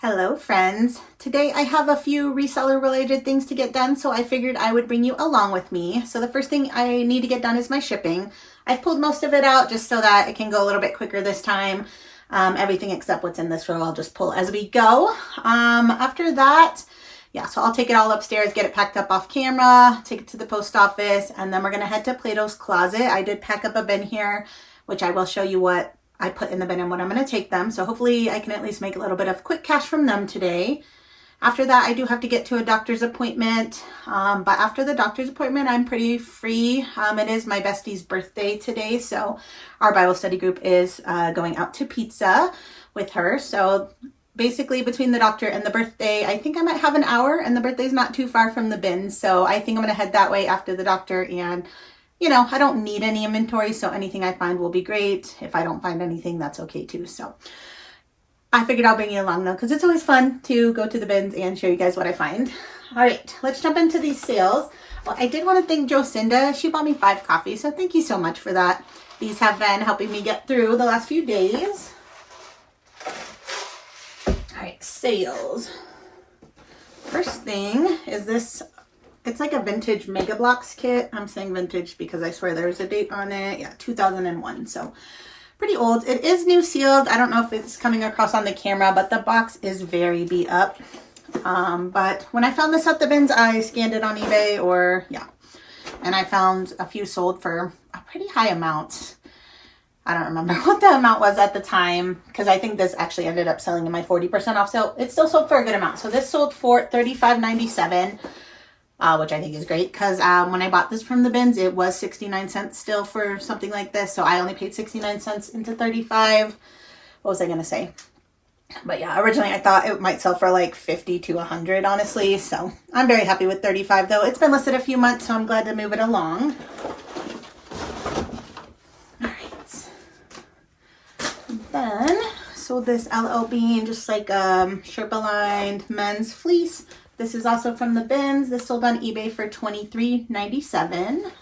Hello friends. Today I have a few reseller related things to get done, so I figured I would bring you along with me. So the first thing I need to get done is my shipping. I've pulled most of it out just so that it can go a little bit quicker this time. Everything except what's in this row I'll just pull as we go. After that, so I'll take it all upstairs, get it packed up off camera, take it to the post office, and then we're gonna head to Plato's closet. I did pack up a bin here, which I will show you what I put in the bin and when I'm going to take them. So hopefully I can at least make a little bit of quick cash from them today. After that, I do have to get to a doctor's appointment. But after the doctor's appointment, I'm pretty free. It is my bestie's birthday today. So our Bible study group is going out to pizza with her. So basically between the doctor and the birthday, I think I might have an hour, and the birthday's not too far from the bin. So I think I'm going to head that way after the doctor. And I don't need any inventory, so anything I find will be great. If I don't find anything, that's okay too. So I figured I'll bring you along though, because it's always fun to go to the bins and show you guys what I find. All right, let's jump into these sales. Well, I did want to thank Jocinda. She bought me 5 coffees, so thank you so much for that. These have been helping me get through the last few days. All right, sales. First thing is this. It's like a vintage Mega Blocks kit. I'm saying vintage because I swear there's a date on it. Yeah, 2001. So pretty old. It is new sealed. I don't know if it's coming across on the camera, but the box is very beat up. But when I found this at the bins, I scanned it on eBay and I found a few sold for a pretty high amount. I don't remember what the amount was at the time because I think this actually ended up selling in my 40% off sale. It still sold for a good amount. So this sold for $35.97. Which I think is great because when I bought this from the bins, it was 69 cents still for something like this. So I only paid 69 cents into 35. What was I going to say? But yeah, originally I thought it might sell for like 50 to 100, honestly. So I'm very happy with 35 though. It's been listed a few months, so I'm glad to move it along. All right. Then sold this LL Bean, just like Sherpa lined men's fleece. This is also from the bins. This sold on eBay for $23.97.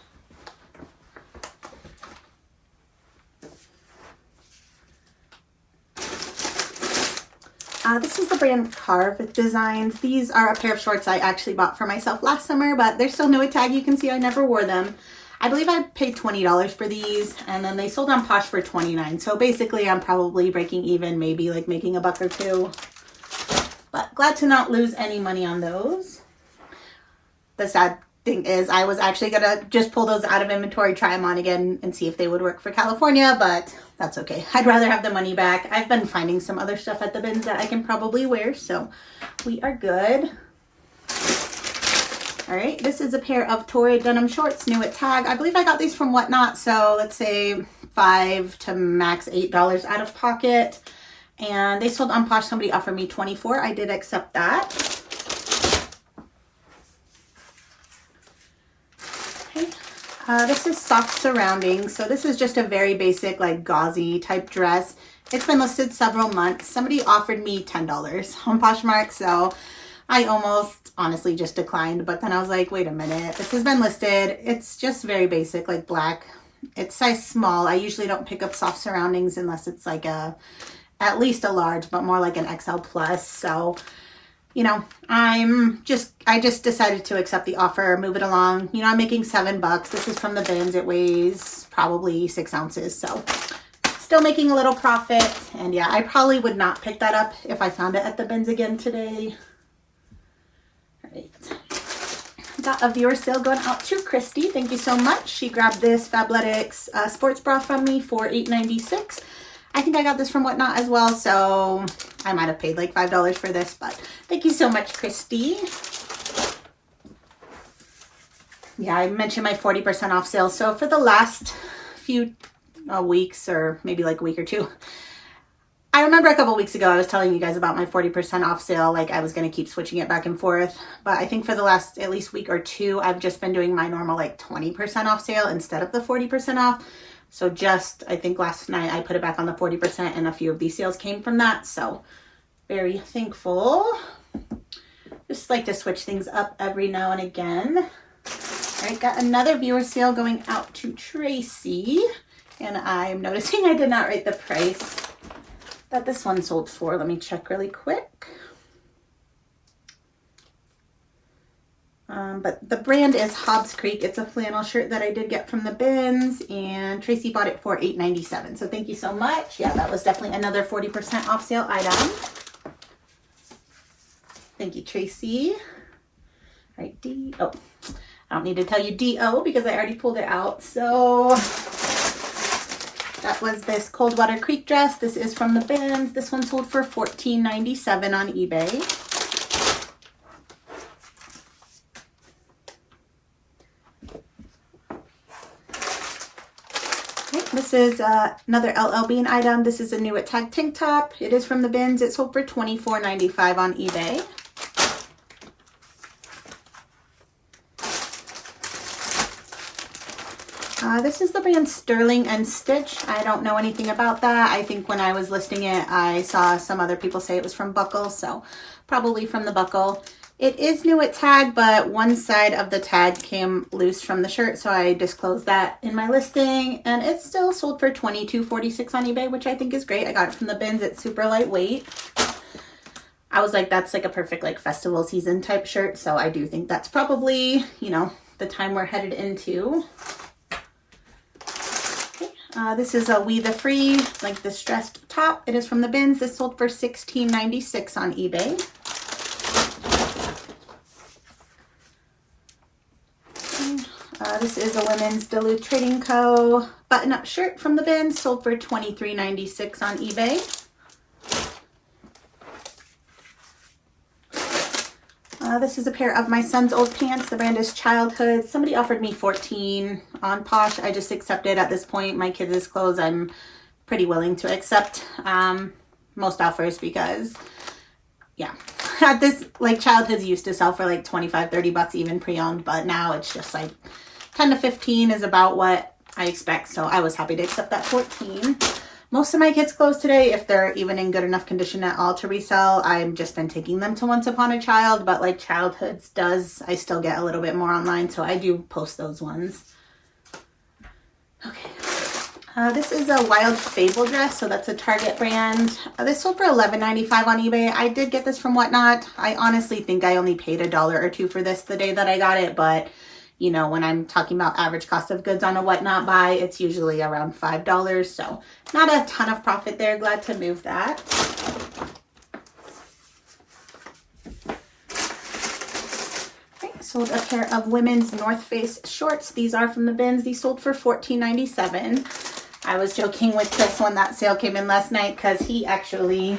This is the brand Carve Designs. These are a pair of shorts I actually bought for myself last summer, but they're still new at tag. You can see I never wore them. I believe I paid $20 for these, and then they sold on Posh for $29. So basically I'm probably breaking even, maybe like making a buck or two. But glad to not lose any money on those. The sad thing is I was actually going to just pull those out of inventory, try them on again, and see if they would work for California, but that's okay. I'd rather have the money back. I've been finding some other stuff at the bins that I can probably wear, so we are good. All right, this is a pair of Torrid denim shorts, new at tag. I believe I got these from Whatnot, so let's say $5 to max $8 out of pocket. And they sold on Posh. Somebody offered me $24. I did accept that. Okay. This is Soft Surroundings. So this is just a very basic, like gauzy type dress. It's been listed several months. Somebody offered me $10 on Poshmark. So I almost honestly just declined. But then I was like, wait a minute. This has been listed. It's just very basic, like black. It's size small. I usually don't pick up Soft Surroundings unless it's like at least a large, but more like an XL plus. So, I just decided to accept the offer, move it along. I'm making $7. This is from the bins. It weighs probably 6 ounces. So still making a little profit. And yeah, I probably would not pick that up if I found it at the bins again today. All right. Got a viewer sale going out to Christy. Thank you so much. She grabbed this Fabletics sports bra from me for $8.96. I think I got this from Whatnot as well, so I might have paid like $5 for this, but thank you so much, Christy. Yeah, I mentioned my 40% off sale. So for the last few weeks, or maybe like a week or two, I remember a couple weeks ago I was telling you guys about my 40% off sale, like I was going to keep switching it back and forth. But I think for the last at least week or two, I've just been doing my normal like 20% off sale instead of the 40% off. So I think last night I put it back on the 40% and a few of these sales came from that. So very thankful. Just like to switch things up every now and again. All right, got another viewer sale going out to Tracy. And I'm noticing I did not write the price that this one sold for. Let me check really quick. But the brand is Hobbs Creek. It's a flannel shirt that I did get from the bins, and Tracy bought it for $8.97. So thank you so much. Yeah, that was definitely another 40% off sale item. Thank you, Tracy. All right, D-O. I don't need to tell you D-O because I already pulled it out. So that was this Coldwater Creek dress. This is from the bins. This one sold for $14.97 on eBay. This is another LL Bean item. This is a new tag tank top. It is from the bins. It sold for $24.95 on eBay. This is the brand Sterling and Stitch. I don't know anything about that. I think when I was listing it, I saw some other people say it was from Buckle, so probably from the Buckle. It is new at tag, but one side of the tag came loose from the shirt, so I disclosed that in my listing, and it's still sold for $22.46 on eBay, which I think is great. I got it from the bins. It's super lightweight. I was like, that's like a perfect like festival season type shirt, so I do think that's probably, you know, the time we're headed into. This is a We the Free, like distressed top. It is from the bins. This sold for $16.96 on eBay. This is a women's Duluth Trading Co. button-up shirt from the bins. Sold for $23.96 on eBay. This is a pair of my son's old pants. The brand is Childhood. Somebody offered me $14 on Posh. I just accepted at this point. My kids' clothes, I'm pretty willing to accept most offers because, yeah. At this, like, Childhood's used to sell for like 25, 30 bucks even pre-owned, but now it's just like 10 to 15 is about what I expect. So I was happy to accept that 14. Most of my kids' clothes today, if they're even in good enough condition at all to resell, I've just been taking them to Once Upon a Child, but like Childhood's does, I still get a little bit more online, so I do post those ones. Okay. This is a Wild Fable dress, so that's a Target brand. This sold for $11.95 on eBay. I did get this from Whatnot. I honestly think I only paid $1 or $2 for this the day that I got it, but you know, when I'm talking about average cost of goods on a Whatnot buy, it's usually around $5, so not a ton of profit there. Glad to move that. Okay, sold a pair of women's North Face shorts. These are from the bins. These sold for $14.97. I was joking with Chris when that sale came in last night because he actually...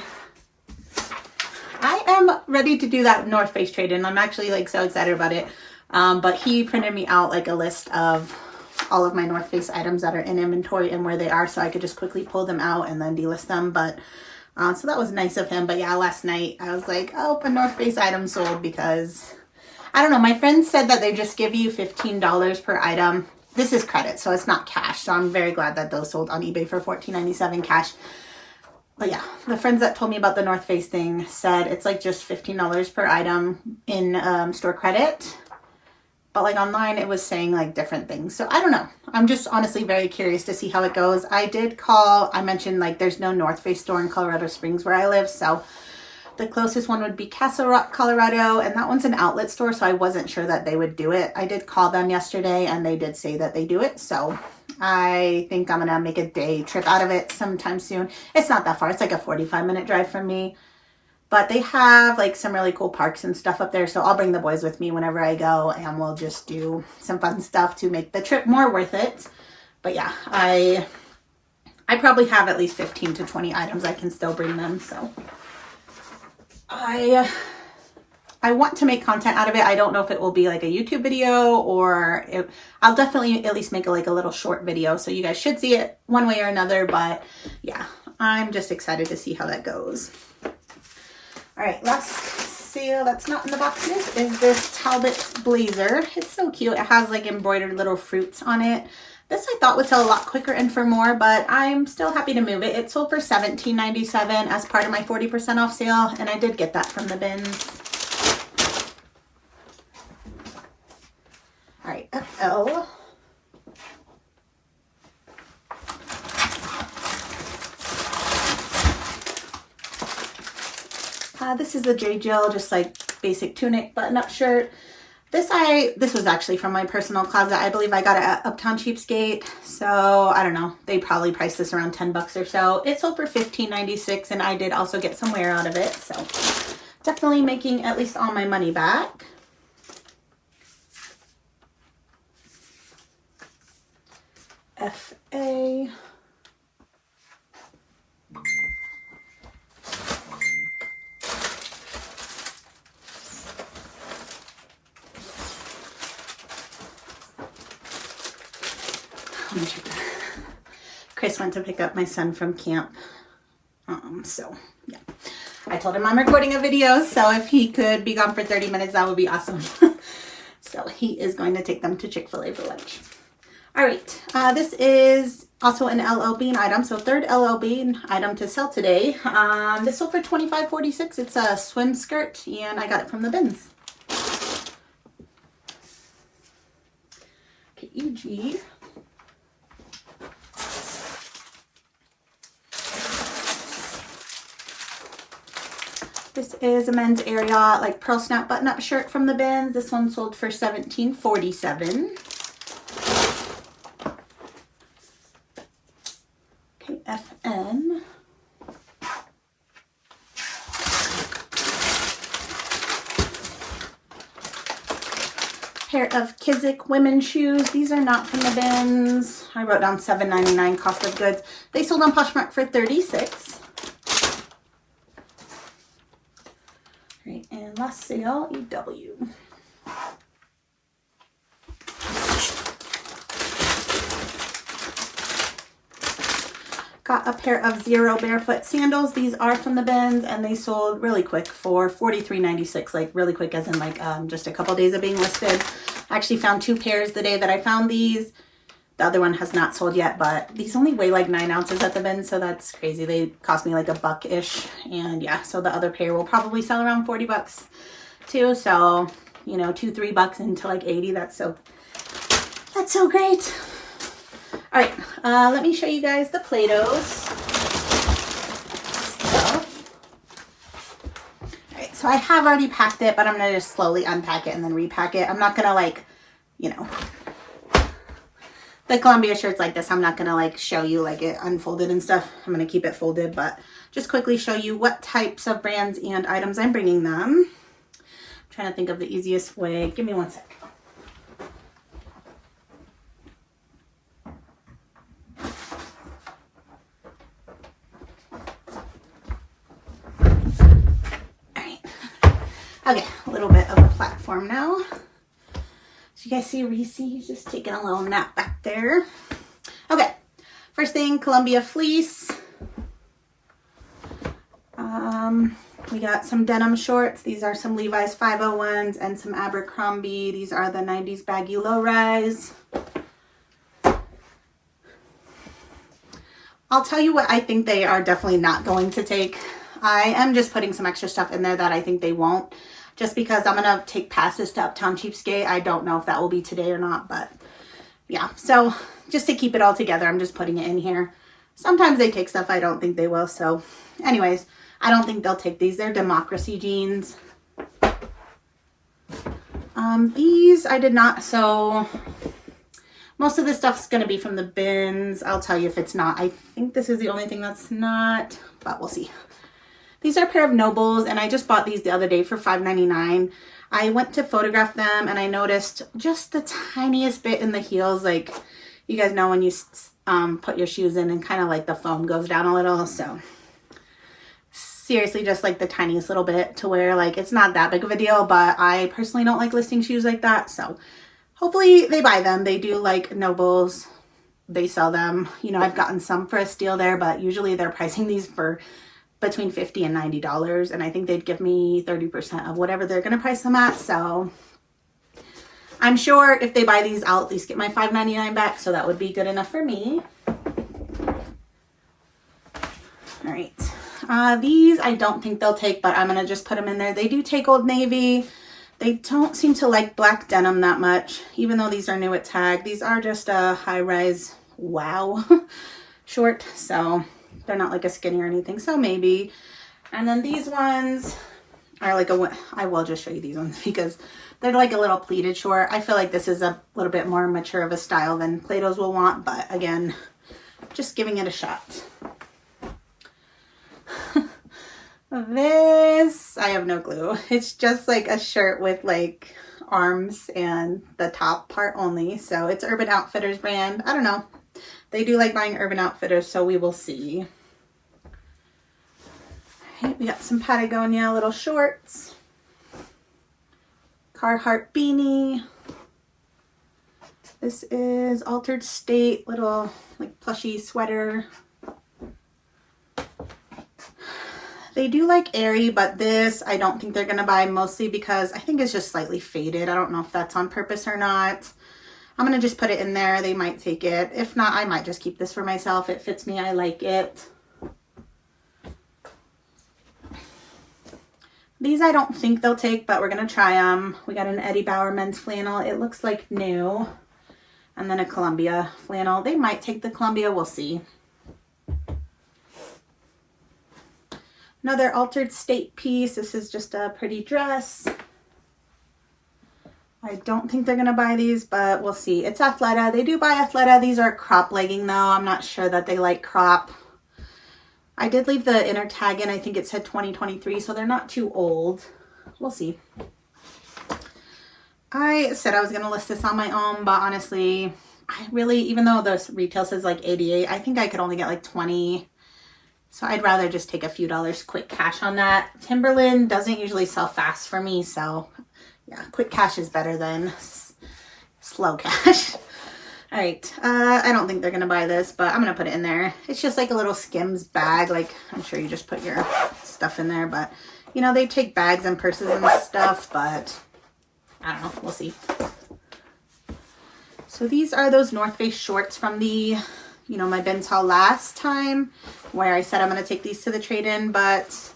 I am ready to do that North Face trade-in. I'm actually like so excited about it. But he printed me out like a list of all of my North Face items that are in inventory and where they are, so I could just quickly pull them out and then delist them. But so that was nice of him. But yeah, last night I was like, oh, a North Face item sold because I don't know. My friends said that they just give you $15 per item. This is credit, so it's not cash. So I'm very glad that those sold on eBay for $14.97 cash. But yeah, the friends that told me about the North Face thing said it's like just $15 per item in store credit. But like online, it was saying like different things. So I don't know. I'm just honestly very curious to see how it goes. I did call, I mentioned like there's no North Face store in Colorado Springs where I live. So the closest one would be Castle Rock, Colorado. And that one's an outlet store. So I wasn't sure that they would do it. I did call them yesterday and they did say that they do it. So I think I'm going to make a day trip out of it sometime soon. It's not that far. It's like a 45-minute drive from me. But they have like some really cool parks and stuff up there. So I'll bring the boys with me whenever I go and we'll just do some fun stuff to make the trip more worth it. But yeah, I probably have at least 15 to 20 items. I can still bring them. So I want to make content out of it. I don't know if it will be like a YouTube video or I'll definitely at least make a little short video. So you guys should see it one way or another. But yeah, I'm just excited to see how that goes. All right, last sale that's not in the boxes is this Talbot blazer. It's so cute. It has like embroidered little fruits on it. This I thought would sell a lot quicker and for more, but I'm still happy to move it. It sold for $17.97 as part of my 40% off sale, and I did get that from the bins. All right, FL. This is the J. Jill, just like basic tunic button-up shirt. This was actually from my personal closet. I believe I got it at Uptown Cheapskate. So I don't know. They probably priced this around 10 bucks or so. It sold for $15.96, and I did also get some wear out of it. So definitely making at least all my money back. FA. Let me check that. Chris went to pick up my son from camp. So yeah, I told him I'm recording a video, so if he could be gone for 30 minutes, that would be awesome. So he is going to take them to Chick-fil-A for lunch. All right, this is also an LL Bean item, so third LL Bean item to sell today. This sold for $25.46. It's a swim skirt, and I got it from the bins. Okay, EG. This is a men's area, like pearl snap button-up shirt from the bins. This one sold for $17.47. Okay, FN. Pair of Kizik women's shoes. These are not from the bins. I wrote down $7.99 cost of goods. They sold on Poshmark for $36. Right, and last sale, EW. Got a pair of Zero barefoot sandals. These are from the bins, and they sold really quick for $43.96. Like really quick, as in like just a couple days of being listed. I actually found 2 pairs the day that I found these. The other one has not sold yet, but these only weigh like 9 ounces at the bin, so that's crazy. They cost me like $1-ish, and yeah, so the other pair will probably sell around 40 bucks too. So, you know, $2-3 into like 80. That's so great. All right, let me show you guys the Plato's stuff. All right, so I have already packed it, but I'm gonna just slowly unpack it and then repack it. I'm not gonna like, you know, the Columbia shirts like this, I'm not gonna like show you like it unfolded and stuff. I'm gonna keep it folded, but just quickly show you what types of brands and items I'm bringing them. I'm trying to think of the easiest way. Give me 1 sec. All right. Okay, a little bit of a platform now. So you guys see Reese, he's just taking a little nap back there. Okay, first thing, Columbia fleece. We got some denim shorts. These are some Levi's 501s and some Abercrombie. These are the 90s baggy low-rise. I'll tell you what I think they are definitely not going to take. I am just putting some extra stuff in there that I think they won't. Just because I'm going to take passes to Uptown Cheapskate. I don't know if that will be today or not, but yeah. So just to keep it all together, I'm just putting it in here. Sometimes they take stuff I don't think they will. So anyways, I don't think they'll take these. They're democracy jeans. These I did not. So most of this stuff's going to be from the bins. I'll tell you if it's not. I think this is the only thing that's not, but we'll see. These are a pair of Nobles, and I just bought these the other day for $5.99. I went to photograph them, and I noticed just the tiniest bit in the heels. Like, you guys know when you put your shoes in and kind of like the foam goes down a little. So, seriously, just like the tiniest little bit to where like it's not that big of a deal. But I personally don't like listing shoes like that. So, hopefully they buy them. They do like Nobles. They sell them. You know, I've gotten some for a steal there, but usually they're pricing these for between $50 and $90, and I think they'd give me 30% of whatever they're going to price them at. So I'm sure if they buy these, I'll at least get my $5.99 back, so that would be good enough for me. All right, these I don't think they'll take, but I'm going to just put them in there. They do take Old Navy. They don't seem to like black denim that much, even though these are new at Tag. These are just a high-rise wow short, so they're not like a skinny or anything, so maybe. And then these ones, or like I will just show you these ones because they're like a little pleated short. I feel like this is a little bit more mature of a style than Plato's will want, but again, just giving it a shot. This, I have no clue. It's just like a shirt with like arms and the top part only. So it's Urban Outfitters brand. I don't know. They do like buying Urban Outfitters, so we will see. All right, we got some Patagonia little shorts. Carhartt beanie. This is Altered State little like plushy sweater. They do like Aerie, but this I don't think they're going to buy, mostly because I think it's just slightly faded. I don't know if that's on purpose or not. I'm going to just put it in there. They might take it. If not, I might just keep this for myself. It fits me. I like it. These I don't think they'll take, but we're going to try them. We got an Eddie Bauer men's flannel. It looks like new. And then a Columbia flannel. They might take the Columbia. We'll see. Another Altered State piece. This is just a pretty dress. I don't think they're going to buy these, but we'll see. It's Athleta. They do buy Athleta. These are crop legging though. I'm not sure that they like crop. I did leave the inner tag in. I think it said 2023, so they're not too old. We'll see. I said I was going to list this on my own, but honestly, I really, even though the retail says like 88, I think I could only get like 20. So I'd rather just take a few dollars quick cash on that. Timberland doesn't usually sell fast for me, so yeah, quick cash is better than slow cash. All right, I don't think they're gonna buy this, but I'm gonna put it in there. It's just like a little Skims bag. Like, I'm sure you just put your stuff in there, but you know, they take bags and purses and stuff, but I don't know, we'll see. So these are those North Face shorts from the, you know, my bins haul last time, where I said I'm going to take these to the trade-in, but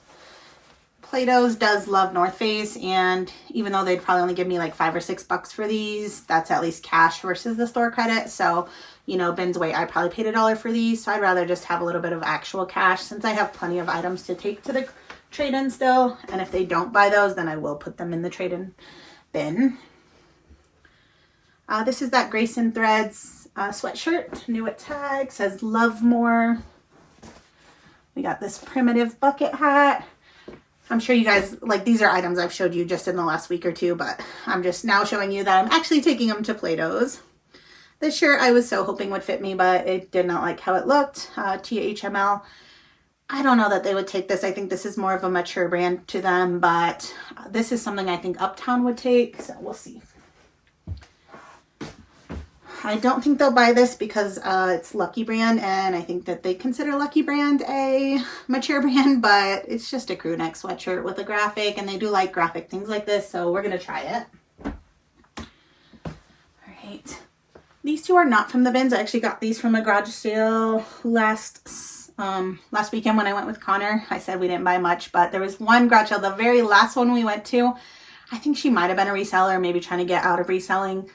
Plato's does love North Face, and even though they'd probably only give me like $5 or $6 for these, that's at least cash versus the store credit. So, you know, Ben's way, I probably paid $1 for these, so I'd rather just have a little bit of actual cash since I have plenty of items to take to the trade-in still, and if they don't buy those, then I will put them in the trade-in bin. This is that Grayson Threads sweatshirt, new at tag, says love more. We got this primitive bucket hat. I'm sure you guys, like, these are items I've showed you just in the last week or two, but I'm just now showing you that I'm actually taking them to Plato's. This shirt I was so hoping would fit me, but it did not like how it looked. THML. I don't know that they would take this. I think this is more of a mature brand to them, but this is something I think Uptown would take, so we'll see. I don't think they'll buy this because it's Lucky Brand, and I think that they consider Lucky Brand a mature brand, but it's just a crew neck sweatshirt with a graphic, and they do like graphic things like this, so we're going to try it. All right. These two are not from the bins. I actually got these from a garage sale last weekend when I went with Connor. I said we didn't buy much, but there was one garage sale, the very last one we went to. I think she might have been a reseller, maybe trying to get out of reselling.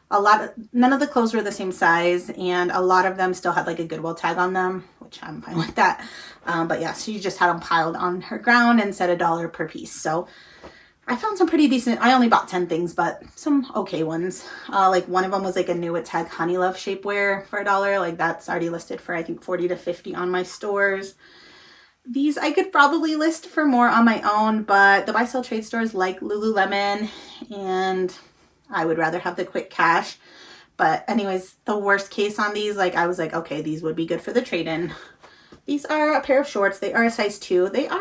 None of the clothes were the same size, and a lot of them still had like a Goodwill tag on them, which I'm fine with that. But yeah, she just had them piled on her ground and said $1 per piece. So I found some pretty decent, I only bought 10 things, but some okay ones. Like one of them was like a new at tag Honey Love shapewear for $1. Like that's already listed for I think 40 to 50 on my stores. These I could probably list for more on my own, but the buy sell trade stores like Lululemon, and I would rather have the quick cash. But anyways, the worst case on these, like I was like, okay, these would be good for the trade-in. These are a pair of shorts. They are a size 2. They are,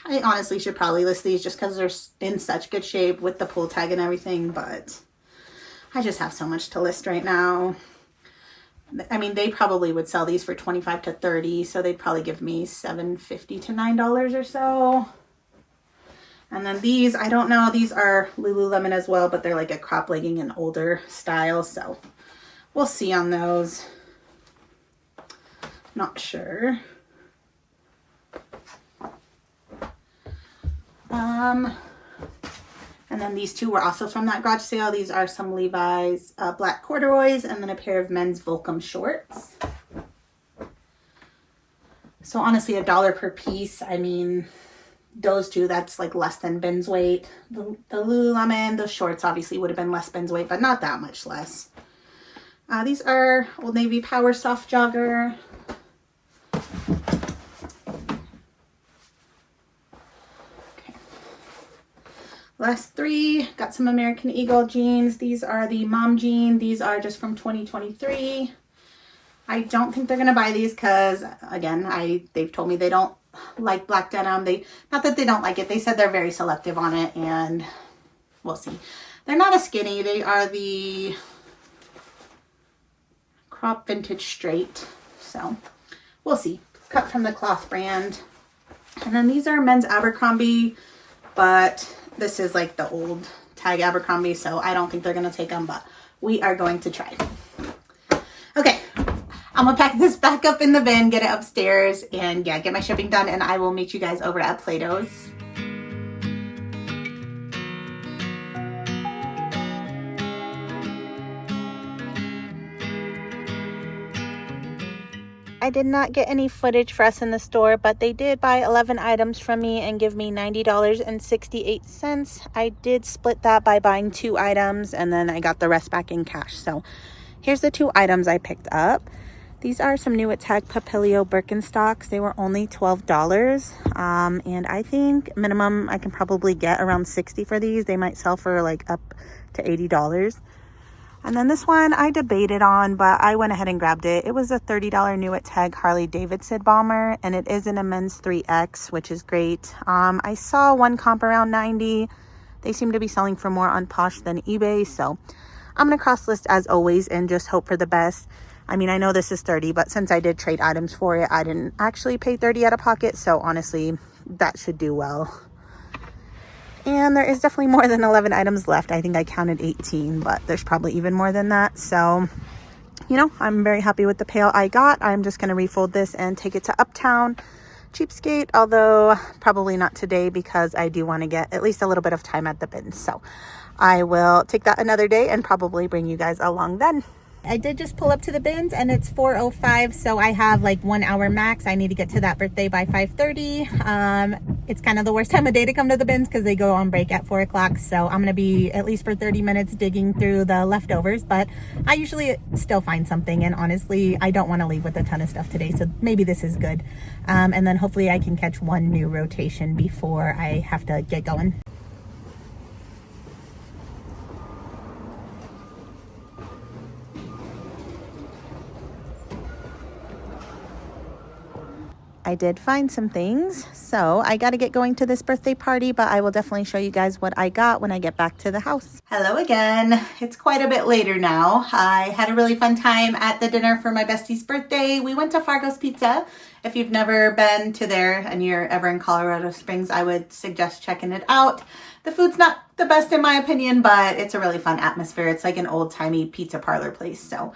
I honestly should probably list these just because they're in such good shape with the pull tag and everything, but I just have so much to list right now. I mean, they probably would sell these for $25 to $30, so they'd probably give me $7.50 to $9 or so. And then these, I don't know, these are Lululemon as well, but they're like a crop legging and older style, so we'll see on those. Not sure. And then these two were also from that garage sale. These are some Levi's black corduroys and then a pair of men's Volcom shorts. So honestly, $1 per piece. I mean, those two, that's like less than bins weight. The Lululemon, those shorts obviously would have been less bins weight, but not that much less. These are Old Navy Power Soft Jogger. Okay. Last three, got some American Eagle jeans. These are the mom jean. These are just from 2023. I don't think they're going to buy these because, again, they've told me they don't like black denim. Not that they don't like it. They said they're very selective on it, and we'll see. They're not a skinny. They are the crop vintage straight. So we'll see. Cut from the Cloth brand. And then these are men's Abercrombie, but this is like the old tag Abercrombie, so I don't think they're going to take them, but we are going to try. Okay. I'm gonna pack this back up in the bin, get it upstairs, and yeah, get my shipping done, and I will meet you guys over at Plato's. I did not get any footage for us in the store, but they did buy 11 items from me and give me $90.68. I did split that by buying 2 items, and then I got the rest back in cash. So here's the 2 items I picked up. These are some new at Tag Papilio Birkenstocks. They were only $12. And I think minimum I can probably get around $60 for these. They might sell for like up to $80. And then this one I debated on, but I went ahead and grabbed it. It was a $30 new at Tag Harley Davidson bomber, and it is in a men's 3X, which is great. I saw one comp around $90. They seem to be selling for more on Posh than eBay, so I'm gonna cross list as always and just hope for the best. I mean, I know this is $30, but since I did trade items for it, I didn't actually pay $30 out of pocket. So honestly, that should do well. And there is definitely more than 11 items left. I think I counted 18, but there's probably even more than that. So, you know, I'm very happy with the pail I got. I'm just going to refold this and take it to Uptown. Cheapskate, although probably not today because I do want to get at least a little bit of time at the bin. So I will take that another day and probably bring you guys along then. I did just pull up to the bins and it's 4:05, so I have like 1 hour max. I need to get to that birthday by 5:30. It's kind of the worst time of day to come to the bins because they go on break at 4 o'clock. So I'm going to be at least for 30 minutes digging through the leftovers, but I usually still find something. And honestly, I don't want to leave with a ton of stuff today. So maybe this is good. And then hopefully I can catch one new rotation before I have to get going. I did find some things, so I got to get going to this birthday party, but I will definitely show you guys what I got when I get back to the house. Hello again. It's quite a bit later now. I had a really fun time at the dinner for my bestie's birthday. We went to Fargo's Pizza. If you've never been to there and you're ever in Colorado Springs, I would suggest checking it out. The food's not the best in my opinion, but it's a really fun atmosphere. It's like an old-timey pizza parlor place, so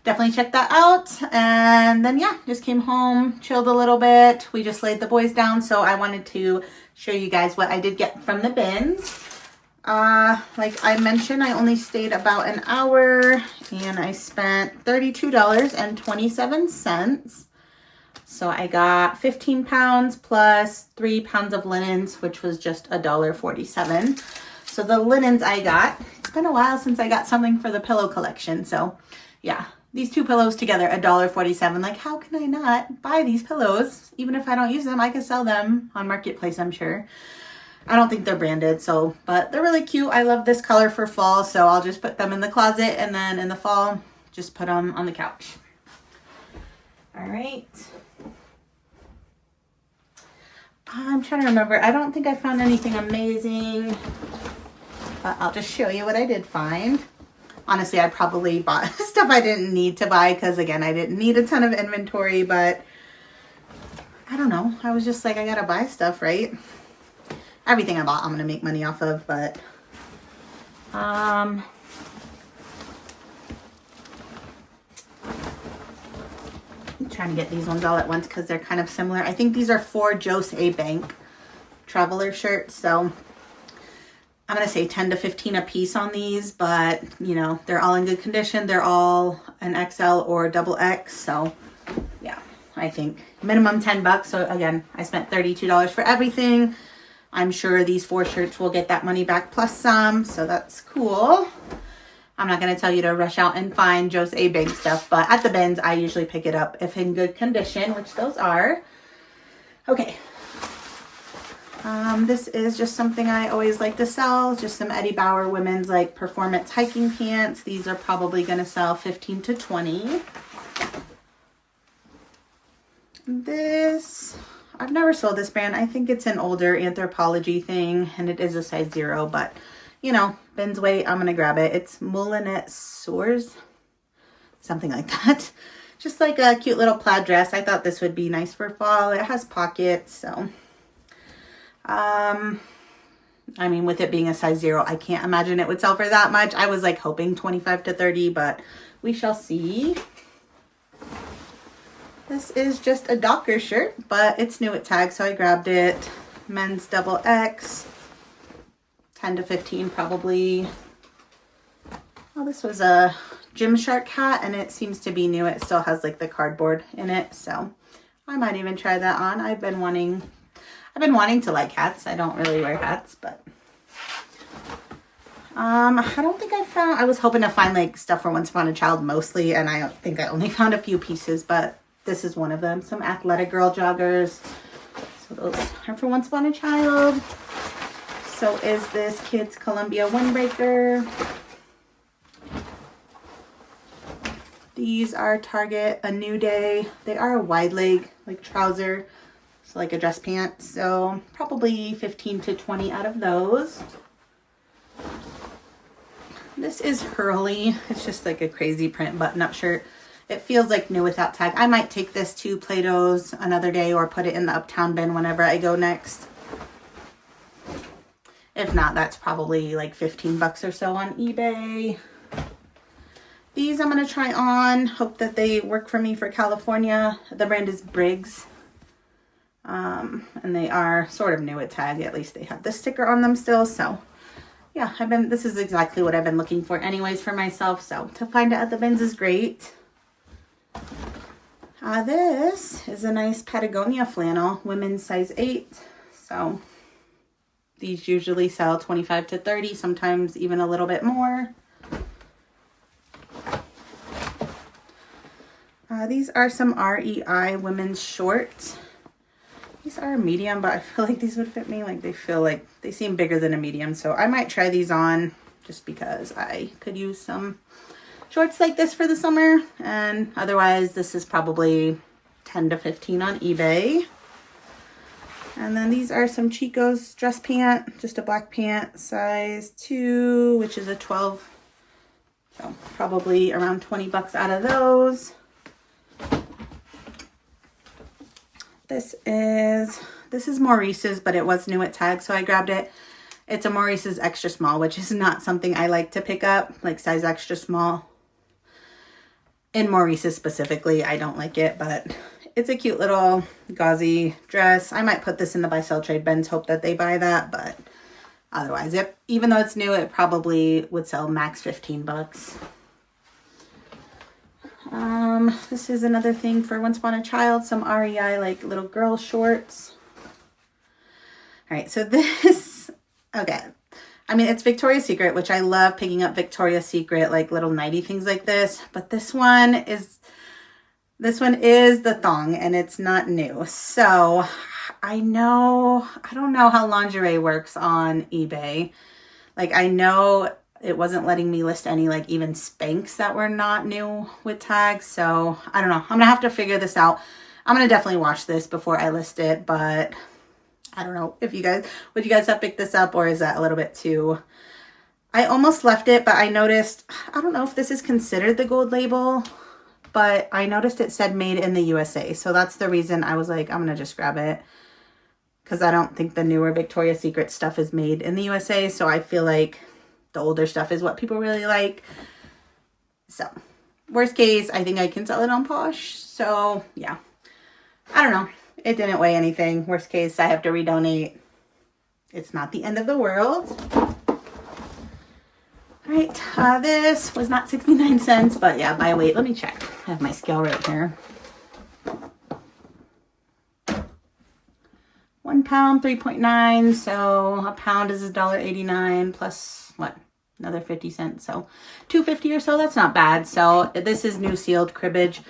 definitely check that out. And then yeah, just came home, chilled a little bit. We just laid the boys down, so I wanted to show you guys what I did get from the bins. Like I mentioned, I only stayed about an hour and I spent $32.27. So I got 15 pounds plus 3 pounds of linens, which was just $1.47. So the linens I got, it's been a while since I got something for the pillow collection. So yeah, these 2 pillows together, $1.47. Like, how can I not buy these pillows? Even if I don't use them, I could sell them on Marketplace, I'm sure. I don't think they're branded, so, but they're really cute. I love this color for fall, so I'll just put them in the closet, and then in the fall, just put them on the couch. All right. I'm trying to remember. I don't think I found anything amazing, but I'll just show you what I did find. Honestly, I probably bought stuff I didn't need to buy because, again, I didn't need a ton of inventory, but I don't know. I was just like, I gotta buy stuff, right? Everything I bought, I'm gonna make money off of, but I'm trying to get these ones all at once because they're kind of similar. I think these are 4 Jose Bank traveler shirts, so I'm going to say 10 to 15 a piece on these, but you know, they're all in good condition. They're all an XL or XX. So yeah, I think minimum $10. So again, I spent $32 for everything. I'm sure these 4 shirts will get that money back plus some, so that's cool. I'm not going to tell you to rush out and find Joe's A Big stuff, but at the bins, I usually pick it up if in good condition, which those are. Okay. This is just something I always like to sell, just some Eddie Bauer women's like performance hiking pants. These are probably going to sell 15 to 20. This, I've never sold this brand. I think it's an older Anthropology thing, and it is a size 0, but you know, bins weight, I'm going to grab it. It's Moulinet Sours, something like that. Just like a cute little plaid dress. I thought this would be nice for fall. It has pockets, so I mean, with it being a size 0, I can't imagine it would sell for that much. I was like hoping 25 to 30, but we shall see. This is just a Docker shirt, but it's new at tag, so I grabbed it. Men's XX, 10 to 15 probably. Oh, this was a Gymshark hat, and it seems to be new. It still has like the cardboard in it, so I might even try that on. I've been wanting to like hats. I don't really wear hats, but I don't think I was hoping to find like stuff for Once Upon a Child mostly, and I think I only found a few pieces, but this is one of them. Some athletic girl joggers. So those are for Once Upon a Child. So is this Kids Columbia windbreaker. These are Target A New Day. They are a wide leg like trouser. So like a dress pant. So probably 15 to 20 out of those. This is Hurley. It's just like a crazy print button-up shirt. It feels like new without tag. I might take this to Plato's another day or put it in the Uptown bin whenever I go next. If not, that's probably like 15 bucks or so on eBay. These I'm going to try on. Hope that they work for me for California. The brand is Briggs. And they are sort of new at tag. At least they have the sticker on them still. So yeah, this is exactly what I've been looking for anyways for myself. So to find it at the bins is great. This is a nice Patagonia flannel, women's size 8. So these usually sell 25 to 30, sometimes even a little bit more. These are some REI women's shorts. These are a medium, but I feel like these would fit me. Like they seem bigger than a medium. So I might try these on just because I could use some shorts like this for the summer. And otherwise, this is probably 10 to 15 on eBay. And then these are some Chico's dress pant, just a black pant, size 2, which is a 12. So probably around 20 bucks out of those. This is Maurice's, but it was new at tag, so I grabbed it. It's a Maurice's extra small, which is not something I like to pick up, like size extra small. In Maurice's specifically, I don't like it, but it's a cute little gauzy dress. I might put this in the buy sell trade bins, hope that they buy that, but otherwise, even though it's new, it probably would sell max 15 bucks. This is another thing for Once Upon a Child, some REI like little girl shorts. All right, so this, okay. I mean, it's Victoria's Secret, which I love picking up Victoria's Secret, like little nighty things like this. But this one is the thong, and it's not new. So I don't know how lingerie works on eBay. Like I know it wasn't letting me list any like even Spanx that were not new with tags. So I don't know. I'm going to have to figure this out. I'm going to definitely watch this before I list it, but I don't know if would you guys have picked this up, or is that a little bit too, I almost left it, but I noticed, I don't know if this is considered the gold label, but I noticed it said made in the USA. So that's the reason I was like, I'm going to just grab it, because I don't think the newer Victoria's Secret stuff is made in the USA. So I feel like the older stuff is what people really like. So worst case, I think I can sell it on Posh. So yeah, I don't know. It didn't weigh anything. Worst case, I have to redonate. It's not the end of the world. All right, this was not 69 cents, but yeah, by weight. Let me check. I have my scale right here. 1 pound, 3.9. So a pound is $1.89 plus what? Another 50 cents. So $2.50 or so. That's not bad. So this is new sealed cribbage.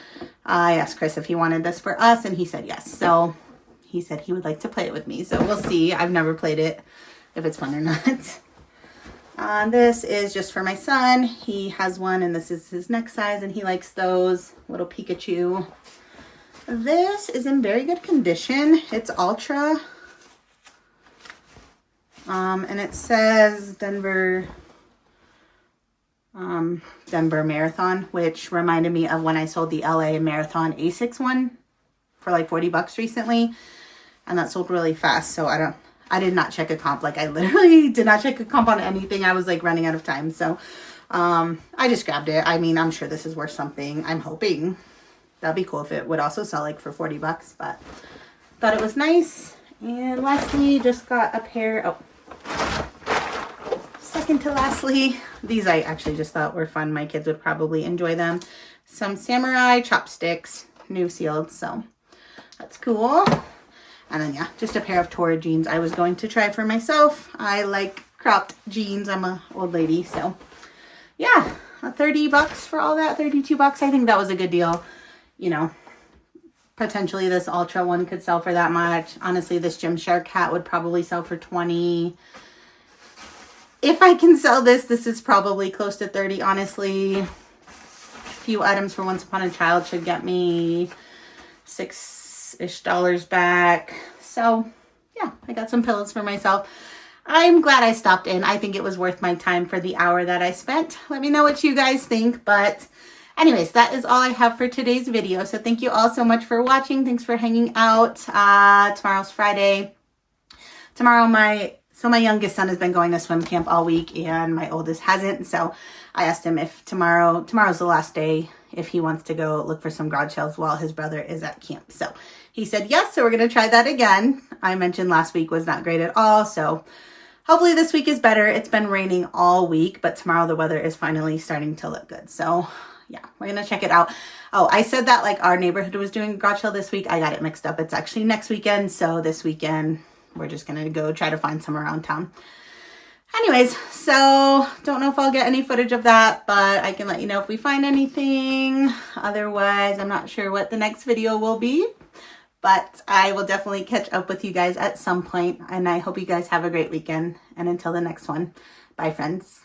I asked Chris if he wanted this for us and he said yes. So he said he would like to play it with me. So we'll see. I've never played it, if it's fun or not. This is just for my son. He has one and this is his neck size and he likes those. Little Pikachu. This is in very good condition. It's Ultra. And it says Denver Marathon, which reminded me of when I sold the LA Marathon Asics one for like 40 bucks recently. And that sold really fast. So I did not check a comp. Like I literally did not check a comp on anything. I was like running out of time. So I just grabbed it. I mean, I'm sure this is worth something. I'm hoping. That'd be cool if it would also sell like for 40 bucks, but thought it was nice. And lastly, just got a pair, second to lastly, these I actually just thought were fun. My kids would probably enjoy them. Some samurai chopsticks, new sealed, so that's cool. And then yeah, just a pair of Torrid jeans I was going to try for myself. I like cropped jeans. I'm an old lady, so yeah, 30 bucks for all that, 32 bucks. I think that was a good deal. You know, potentially this Ultra one could sell for that much. Honestly, this Gymshark hat would probably sell for 20. If I can sell this is probably close to 30, honestly. A few items for Once Upon a Child should get me $6-ish back. So, yeah, I got some pillows for myself. I'm glad I stopped in. I think it was worth my time for the hour that I spent. Let me know what you guys think, but anyways, that is all I have for today's video. So thank you all so much for watching. Thanks for hanging out. Tomorrow's Friday. Tomorrow my youngest son has been going to swim camp all week and my oldest hasn't. So I asked him if tomorrow's the last day, if he wants to go look for some garage sales while his brother is at camp. So he said yes, so we're going to try that again. I mentioned last week was not great at all. So hopefully this week is better. It's been raining all week, but tomorrow the weather is finally starting to look good. So yeah, we're going to check it out. Oh, I said that like our neighborhood was doing a garage sale this week. I got it mixed up. It's actually next weekend. So this weekend, we're just going to go try to find some around town. Anyways, so don't know if I'll get any footage of that, but I can let you know if we find anything. Otherwise, I'm not sure what the next video will be, but I will definitely catch up with you guys at some point. And I hope you guys have a great weekend. And until the next one, bye friends.